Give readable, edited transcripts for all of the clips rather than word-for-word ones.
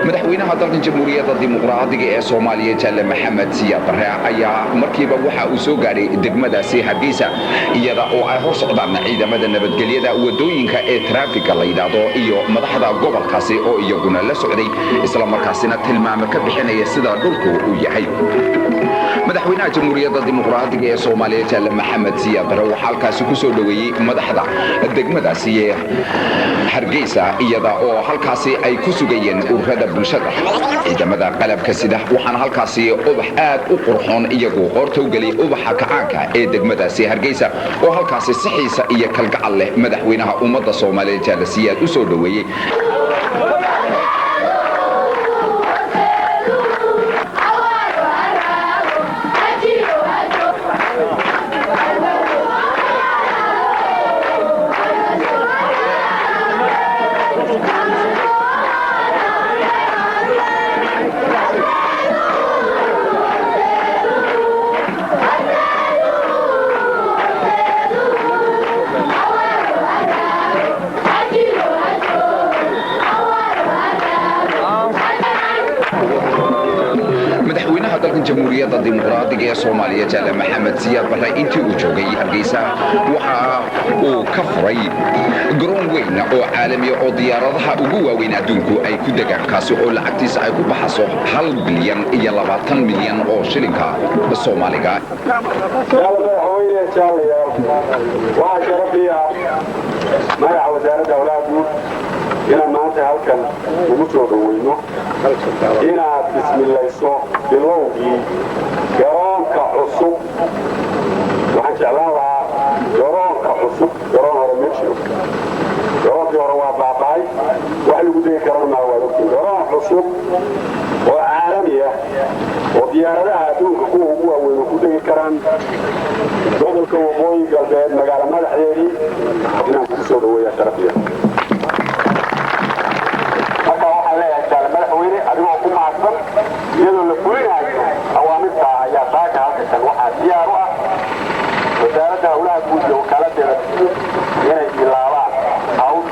madaxweynaha dalka jamhuuriyadda dimuqraadiga ee Soomaaliya Jaale Maxamed Siyaad Barre ayaa markiiba waxa uu soo gaaray degmadaasi Hargeysa iyada oo ay hor socdaan ciidamada nabadgelyada wadooyinka ee traffic la yiraahdo iyo madaxda gobolkaasi oo iyaguna la socday isla markaasina tilmaamo ka bixinaya sida dhulku uu yahay madaxweynaha jamhuuriyadda dimuqraadiga ee Soomaaliya Jaale Maxamed Siyaad Barre waxa halkaas ku soo dhaweeyay madaxda degmadaasi Hargeysa iyada oo halkaasi ay ku sugayeen ururada bulshada ciidamada qalabka sida waxaan halkaasi ubax aad u qurxoon iyagoo qorto gali ubaxa kacaanka ee degmadaasi Hargeysa oo halkaasi saxiisa iyo kalgacal leh madaxweynaha ummadda Soomaaliya Jaale Siyaad u soo dhaweeyay jamhuuriyadda dimuqraadiga ee Soomaaliya Jaale Maxamed Siyaad Barre intii uu joogay Hargeysa waxa uu ka furay garoon weyn oo caalami ah oo diyaaradaha ugu waaweyn adduunku ay ku degaan kaasi oo lacagtiisa ay ku baxayso 1 bilyan iyo 20 milyan oo shilinka Soomaaliga magaca wasaaradda awlaadu inaan maanta halkan ugu soo dhaweyno inaad bismilayso bilowgii garoonka cusub waxaan jeclaan lahaa garoonka cusub garoon hore ma jiro garoonkii hore waa baaba'ay wax lagu degi karana maa waa ogtiin garoon cusub oo caalami ah oo diyaaradaha adduunka kuwa ugu waaweyn ku degi karaan gobolka waqooyi galbeed magaala madaxdeedii inaan kugu soo dhaweeya sharafiya adigoo ku maadsan iyadoo la fulinayo awaamirta ayaa saaka halkan waxaa diyaar u ah wasaaradda howlaha guud iyo wakaaladdeeda inay bilaabaan hawl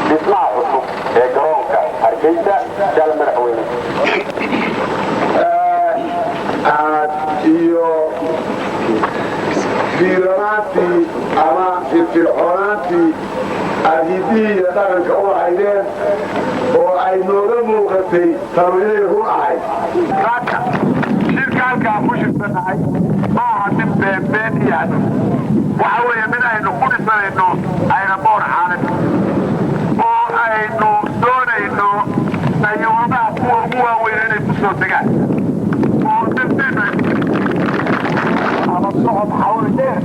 dhismaha cusub ee garoonka Hargeysa Jaale madaxweyne iyo fiiranaantii ama firfircoonaantii adhiidihii iyo dhaqanka u ahaydeen oo ay nooga muuqatay taminay run ahayd shirka halkaa ku shirtanahay maaha mid beenbeen yani waxa weeye mid aynu ku dhisanayno aynaboor caalami oo aynu doonayno dayuuradaha kuwa ugu waaweyn inay ku soo degaan oo dibdib ama socod xawli dheer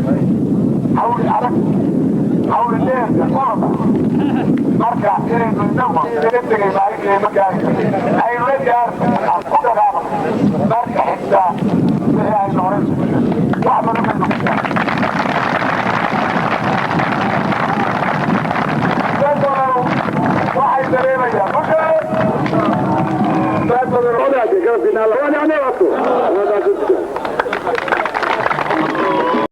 xawli adag حول الليل القرب مركع إليه بالنظر إليه معيك مكان أي رجال القدر مركع حتى بهي العرس وعمل منه تنظروا واحد سليمة يا مكان تنظروا هنا بقرب بنا الله وانا أنا أطول